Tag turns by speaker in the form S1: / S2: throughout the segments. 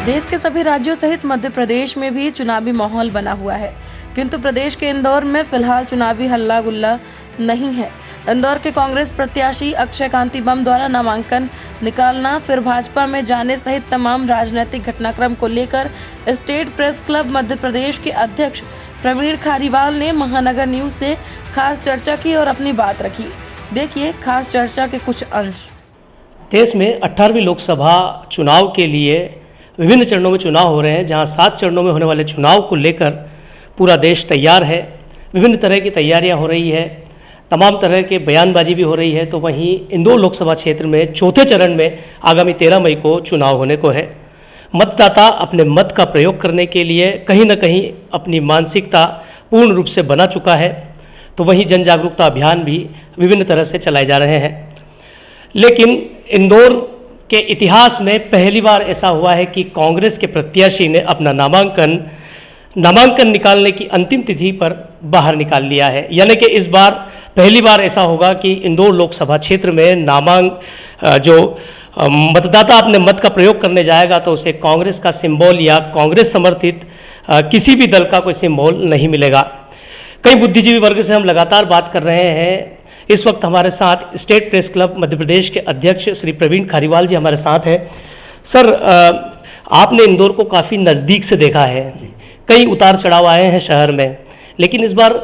S1: देश के सभी राज्यों सहित मध्य प्रदेश में भी चुनावी माहौल बना हुआ है, किंतु प्रदेश के इंदौर में फिलहाल चुनावी हल्ला गुल्ला नहीं है। इंदौर के कांग्रेस प्रत्याशी अक्षय कांति बम द्वारा नामांकन निकालना, फिर भाजपा में जाने सहित तमाम राजनीतिक घटनाक्रम को लेकर state press club Madhya Pradesh के अध्यक्ष प्रवीण खारीवाल ने महानगर न्यूज से खास चर्चा की और अपनी बात रखी। देखिए खास चर्चा के कुछ अंश।
S2: देश में 18वीं लोकसभा चुनाव के लिए विभिन्न चरणों में चुनाव हो रहे हैं, जहां 7 चरणों में होने वाले चुनाव को लेकर पूरा देश तैयार है। विभिन्न तरह की तैयारियां हो रही है, तमाम तरह के बयानबाजी भी हो रही है। तो वहीं इंदौर लोकसभा क्षेत्र में चौथे चरण में आगामी 13 मई को चुनाव होने को है। मतदाता अपने मत का प्रयोग करने के लिए कहीं न कहीं अपनी मानसिकता पूर्ण रूप से बना चुका है। तो वहीं जन जागरूकता अभियान भी विभिन्न तरह से चलाए जा रहे हैं। लेकिन इंदौर के इतिहास में पहली बार ऐसा हुआ है कि कांग्रेस के प्रत्याशी ने अपना नामांकन निकालने की अंतिम तिथि पर बाहर निकाल लिया है। यानी कि इस बार पहली बार ऐसा होगा कि इंदौर लोकसभा क्षेत्र में मतदाता अपने मत का प्रयोग करने जाएगा तो उसे कांग्रेस का सिंबल या कांग्रेस समर्थित किसी भी दल का कोई सिंबल नहीं मिलेगा। कई बुद्धिजीवी वर्ग से हम लगातार बात कर रहे हैं। इस वक्त हमारे साथ state press club Madhya Pradesh के अध्यक्ष श्री प्रवीण खारीवाल जी हमारे साथ हैं। सर, आपने इंदौर को काफ़ी नज़दीक से देखा है, कई उतार चढ़ाव आए हैं शहर में, लेकिन इस बार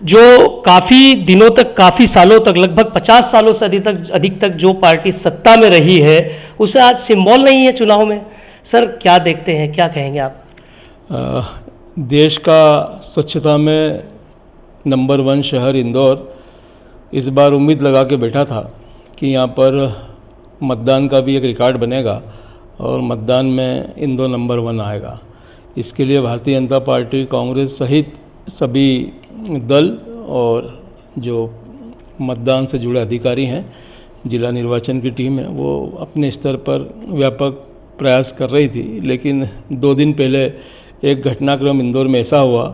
S2: जो काफ़ी दिनों तक, काफ़ी सालों तक, लगभग 50 सालों से अधिक तक जो पार्टी सत्ता में रही है, उसे आज सिंबल नहीं है चुनाव में। सर, क्या देखते हैं, क्या कहेंगे आप?
S3: देश का स्वच्छता में नंबर 1 शहर इंदौर इस बार उम्मीद लगा के बैठा था कि यहाँ पर मतदान का भी एक रिकॉर्ड बनेगा और मतदान में इंदौर नंबर 1 आएगा। इसके लिए भारतीय जनता पार्टी, कांग्रेस सहित सभी दल और जो मतदान से जुड़े अधिकारी हैं, जिला निर्वाचन की टीम है, वो अपने स्तर पर व्यापक प्रयास कर रही थी। लेकिन 2 दिन पहले एक घटनाक्रम इंदौर में ऐसा हुआ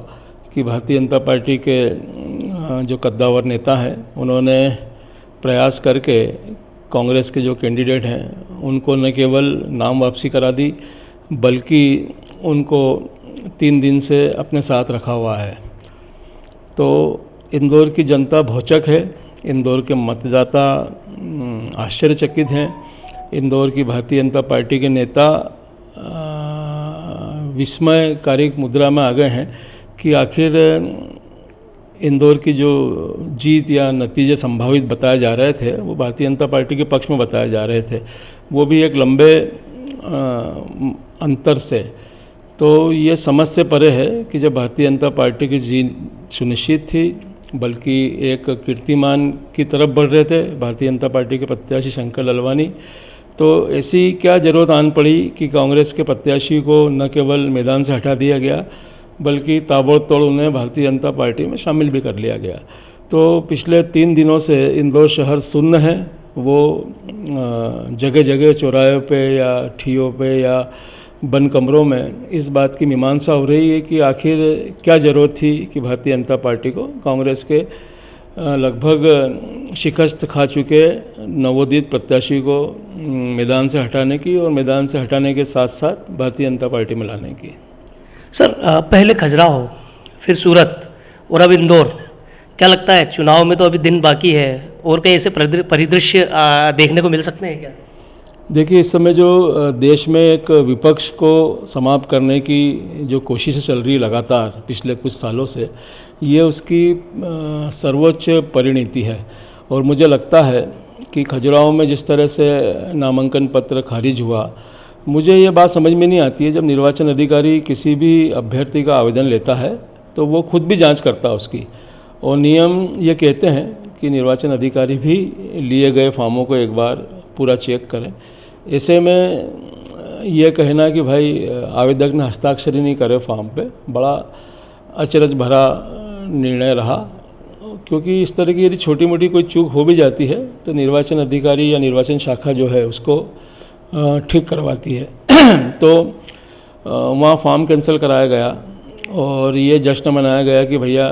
S3: कि भारतीय जनता पार्टी के जो कद्दावर नेता हैं, उन्होंने प्रयास करके कांग्रेस के जो कैंडिडेट हैं उनको न केवल नाम वापसी करा दी, बल्कि उनको 3 दिन से अपने साथ रखा हुआ है। तो इंदौर की जनता भौचक है, इंदौर के मतदाता आश्चर्यचकित हैं। इंदौर की भारतीय जनता पार्टी के नेता विस्मयकारी मुद्रा में आ गए हैं कि आखिर इंदौर की जो जीत या नतीजे संभावित बताए जा रहे थे, वो भारतीय जनता पार्टी के पक्ष में बताए जा रहे थे, वो भी एक लंबे अंतर से। तो ये समझ से परे है कि जब भारतीय जनता पार्टी की जीत सुनिश्चित थी, बल्कि एक कीर्तिमान की तरफ बढ़ रहे थे भारतीय जनता पार्टी के प्रत्याशी शंकर ललवानी, तो ऐसी क्या ज़रूरत आन पड़ी कि कांग्रेस के प्रत्याशी को न केवल मैदान से हटा दिया गया, बल्कि ताबड़तोड़ उन्हें भारतीय जनता पार्टी में शामिल भी कर लिया गया। तो पिछले 3 दिनों से इंदौर शहर सुन्न है। वो जगह जगह चौराहे पे या ठियों पे या बंद कमरों में इस बात की मीमांसा हो रही है कि आखिर क्या ज़रूरत थी कि भारतीय जनता पार्टी को कांग्रेस के लगभग शिकस्त खा चुके नवोदित प्रत्याशी को मैदान से हटाने की, और मैदान से हटाने के साथ साथ भारतीय जनता पार्टी में लाने की।
S2: सर, पहले खजुराहो, फिर सूरत और अब इंदौर, क्या लगता है चुनाव में तो अभी दिन बाकी है और कहीं ऐसे परिदृश्य देखने को मिल सकते हैं क्या?
S3: देखिए, इस समय जो देश में एक विपक्ष को समाप्त करने की जो कोशिशें चल रही है लगातार पिछले कुछ सालों से, ये उसकी सर्वोच्च परिणति है। और मुझे लगता है कि खजुराहो में जिस तरह से नामांकन पत्र खारिज हुआ, मुझे ये बात समझ में नहीं आती है। जब निर्वाचन अधिकारी किसी भी अभ्यर्थी का आवेदन लेता है तो वो खुद भी जांच करता है उसकी, और नियम ये कहते हैं कि निर्वाचन अधिकारी भी लिए गए फॉर्मों को एक बार पूरा चेक करें। ऐसे में ये कहना कि भाई आवेदक ने हस्ताक्षर ही नहीं करे फॉर्म पे, बड़ा अचरज भरा निर्णय रहा। क्योंकि इस तरह की यदि छोटी मोटी कोई चूक हो भी जाती है तो निर्वाचन अधिकारी या निर्वाचन शाखा जो है उसको ठीक करवाती है। तो वहाँ फॉर्म कैंसिल कराया गया और ये जश्न मनाया गया कि भैया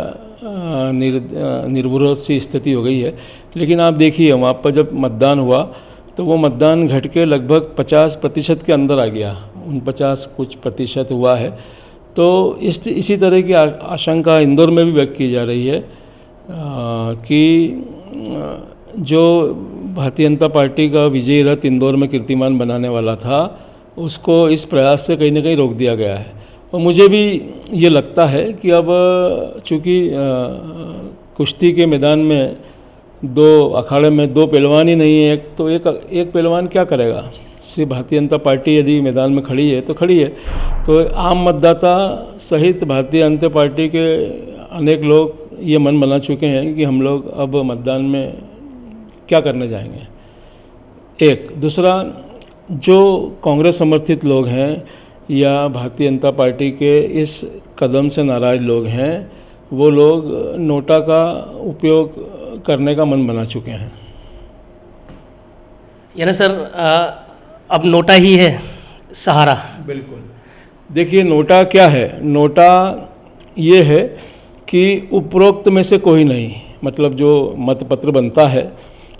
S3: निर्विरोध सी स्थिति हो गई है। लेकिन आप देखिए, वहाँ पर जब मतदान हुआ तो वो मतदान घट के लगभग 50% के अंदर आ गया। 49 कुछ प्रतिशत हुआ है। तो इसी तरह की आशंका इंदौर में भी व्यक्त की जा रही है कि जो भारतीय जनता पार्टी का विजयी रथ इंदौर में कीर्तिमान बनाने वाला था, उसको इस प्रयास से कहीं ना कहीं रोक दिया गया है। और मुझे भी ये लगता है कि अब चूँकि कुश्ती के मैदान में दो अखाड़े में दो पहलवान ही नहीं है, तो एक पहलवान क्या करेगा। सिर्फ भारतीय जनता पार्टी यदि मैदान में खड़ी है तो खड़ी है, तो आम मतदाता सहित भारतीय जनता पार्टी के अनेक लोग ये मन बना चुके हैं कि हम लोग अब मतदान में क्या करने जाएंगे। एक दूसरा, जो कांग्रेस समर्थित लोग हैं या भारतीय जनता पार्टी के इस कदम से नाराज लोग हैं, वो लोग नोटा का उपयोग करने का मन बना चुके हैं।
S2: यानी सर अब नोटा ही है सहारा।
S3: बिल्कुल। देखिए, नोटा क्या है। नोटा ये है कि उपरोक्त में से कोई नहीं, मतलब जो मतपत्र बनता है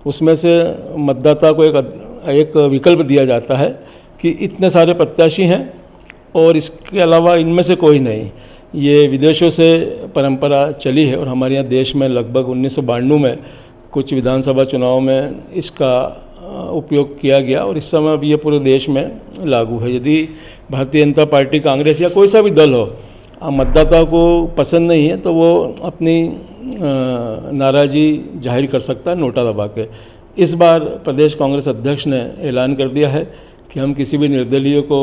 S3: उसमें से मतदाता को एक विकल्प दिया जाता है कि इतने सारे प्रत्याशी हैं और इसके अलावा इनमें से कोई नहीं। ये विदेशों से परंपरा चली है और हमारे यहाँ देश में लगभग 1992 में कुछ विधानसभा चुनाव में इसका उपयोग किया गया और इस समय अब ये पूरे देश में लागू है। यदि भारतीय जनता पार्टी, कांग्रेस या कोई सा भी दल हो, मतदाता को पसंद नहीं है तो वो अपनी नाराज़गी जाहिर कर सकता है नोटा दबा के। इस बार प्रदेश कांग्रेस अध्यक्ष ने ऐलान कर दिया है कि हम किसी भी निर्दलीय को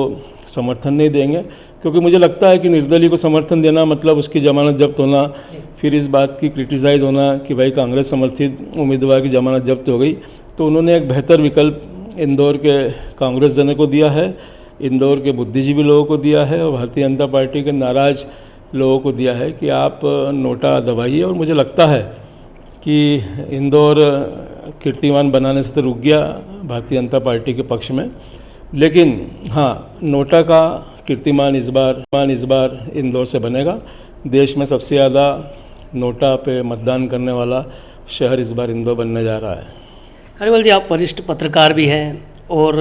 S3: समर्थन नहीं देंगे, क्योंकि मुझे लगता है कि निर्दलीय को समर्थन देना मतलब उसकी जमानत जब्त होना, फिर इस बात की क्रिटिसाइज होना कि भाई कांग्रेस समर्थित उम्मीदवार की जमानत जब्त हो गई। तो उन्होंने एक बेहतर विकल्प इंदौर के कांग्रेस जनों को दिया है, इंदौर के बुद्धिजीवी लोगों को दिया है और भारतीय जनता पार्टी के नाराज लोगों को दिया है कि आप नोटा दबाइए। और मुझे लगता है कि इंदौर कीर्तिमान बनाने से तो रुक गया भारतीय जनता पार्टी के पक्ष में, लेकिन हाँ, नोटा का कीर्तिमान इस बार इंदौर से बनेगा। देश में सबसे ज़्यादा नोटा पे मतदान करने वाला शहर इस बार इंदौर बनने जा रहा है।
S2: हरिवल जी, आप वरिष्ठ पत्रकार भी हैं और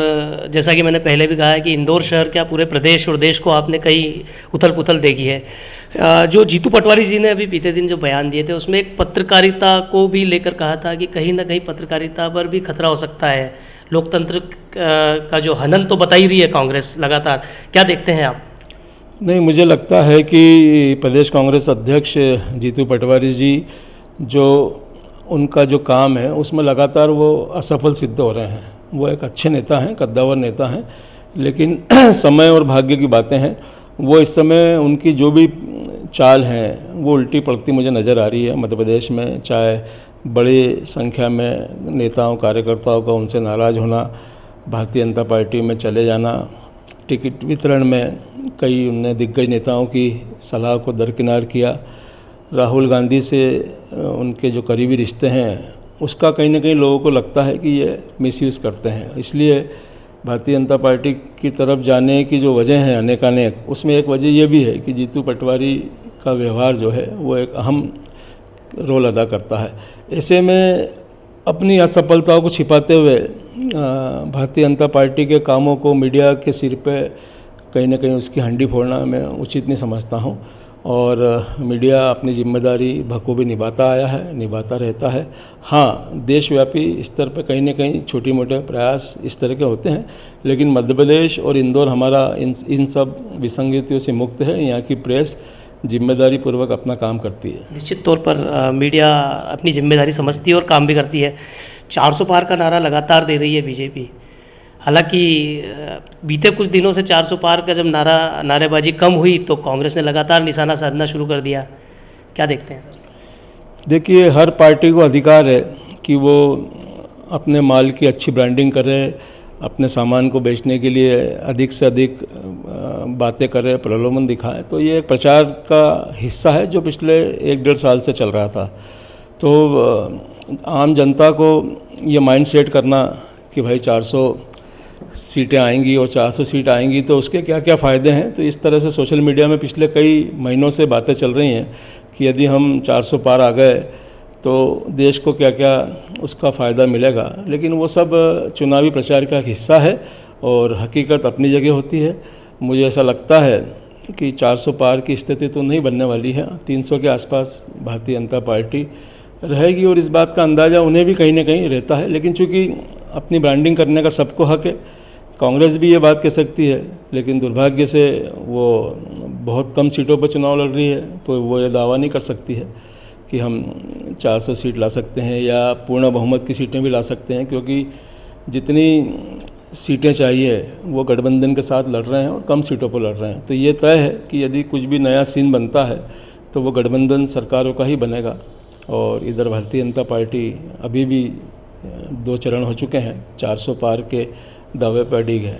S2: जैसा कि मैंने पहले भी कहा है कि इंदौर शहर क्या पूरे प्रदेश और देश को आपने कई उथल पुथल देखी है। जो जीतू पटवारी जी ने अभी बीते दिन जो बयान दिए थे उसमें एक पत्रकारिता को भी लेकर कहा था कि कहीं ना कहीं पत्रकारिता पर भी खतरा हो सकता है। लोकतंत्र का जो हनन तो बता ही रही है कांग्रेस लगातार, क्या देखते हैं आप?
S3: नहीं, मुझे लगता है कि प्रदेश कांग्रेस अध्यक्ष जीतू पटवारी जी, जो उनका जो काम है उसमें लगातार वो असफल सिद्ध हो रहे हैं। वो एक अच्छे नेता हैं, कद्दावर नेता हैं, लेकिन समय और भाग्य की बातें हैं। वो इस समय उनकी जो भी चाल हैं वो उल्टी पड़ती मुझे नज़र आ रही है मध्य प्रदेश में। चाहे बड़ी संख्या में नेताओं कार्यकर्ताओं का उनसे नाराज़ होना, भारतीय जनता पार्टी में चले जाना, टिकट वितरण में कई उनने दिग्गज नेताओं की सलाह को दरकिनार किया, राहुल गांधी से उनके जो करीबी रिश्ते हैं उसका कहीं ना कहीं लोगों को लगता है कि ये मिसयूज़ करते हैं। इसलिए भारतीय जनता पार्टी की तरफ जाने की जो वजह है अनेकानेक, उसमें एक वजह ये भी है कि जीतू पटवारी का व्यवहार जो है वो एक अहम रोल अदा करता है। ऐसे में अपनी असफलताओं को छिपाते हुए भारतीय जनता पार्टी के कामों को मीडिया के सिर पे कहीं ना कहीं उसकी हंडी फोड़ना मैं उचित नहीं समझता हूँ। और मीडिया अपनी जिम्मेदारी बखूबी निभाता आया है, निभाता रहता है। हाँ, देशव्यापी स्तर पर कहीं ना कहीं छोटे मोटे प्रयास इस तरह के होते हैं, लेकिन मध्य प्रदेश और इंदौर हमारा इन सब विसंगतियों से मुक्त है। यहाँ की प्रेस जिम्मेदारी पूर्वक अपना काम करती है।
S2: निश्चित तौर पर मीडिया अपनी जिम्मेदारी समझती है और काम भी करती है। 400 पार का नारा लगातार दे रही है बीजेपी। हालांकि बीते कुछ दिनों से 400 पार का जब नारेबाजी कम हुई तो कांग्रेस ने लगातार निशाना साधना शुरू कर दिया। क्या देखते हैं सर?
S3: देखिए, हर पार्टी को अधिकार है कि वो अपने माल की अच्छी ब्रांडिंग करे, अपने सामान को बेचने के लिए अधिक से अधिक बातें करे, प्रलोभन दिखाए। तो ये एक प्रचार का हिस्सा है जो पिछले 1-1.5 साल से चल रहा था। तो आम जनता को ये माइंड सेट करना कि भाई 400 सीटें आएंगी और 400 सीट आएंगी तो उसके क्या क्या फ़ायदे हैं, तो इस तरह से सोशल मीडिया में पिछले कई महीनों से बातें चल रही हैं कि यदि हम 400 पार आ गए तो देश को क्या क्या उसका फ़ायदा मिलेगा। लेकिन वो सब चुनावी प्रचार का हिस्सा है और हकीकत अपनी जगह होती है। मुझे ऐसा लगता है कि 400 पार की स्थिति तो नहीं बनने वाली है। 300 के आसपास भारतीय जनता पार्टी रहेगी और इस बात का अंदाज़ा उन्हें भी कहीं ना कहीं रहता है। लेकिन चूँकि अपनी ब्रांडिंग करने का सबको हक है, कांग्रेस भी ये बात कह सकती है, लेकिन दुर्भाग्य से वो बहुत कम सीटों पर चुनाव लड़ रही है, तो वो ये दावा नहीं कर सकती है कि हम 400 सीट ला सकते हैं या पूर्ण बहुमत की सीटें भी ला सकते हैं, क्योंकि जितनी सीटें चाहिए वो गठबंधन के साथ लड़ रहे हैं और कम सीटों पर लड़ रहे हैं। तो ये तय है कि यदि कुछ भी नया सीन बनता है तो वो गठबंधन सरकारों का ही बनेगा। और इधर भारतीय जनता पार्टी अभी भी 2 चरण हो चुके हैं, 400 पार के दावे पर अडिग है।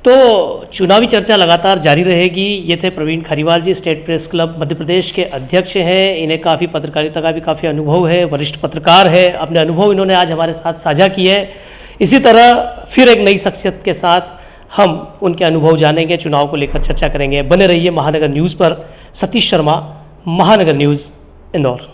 S2: तो चुनावी चर्चा लगातार जारी रहेगी। ये थे प्रवीण खरीवाल जी, state press club Madhya Pradesh के अध्यक्ष हैं। इन्हें काफ़ी पत्रकारिता का भी काफ़ी अनुभव है, वरिष्ठ पत्रकार है। अपने अनुभव इन्होंने आज हमारे साथ साझा किए हैं। इसी तरह फिर एक नई शख्सियत के साथ हम उनके अनुभव जानेंगे, चुनाव को लेकर चर्चा करेंगे। बने रहिए महानगर न्यूज़ पर। सतीश शर्मा, महानगर न्यूज़, इंदौर।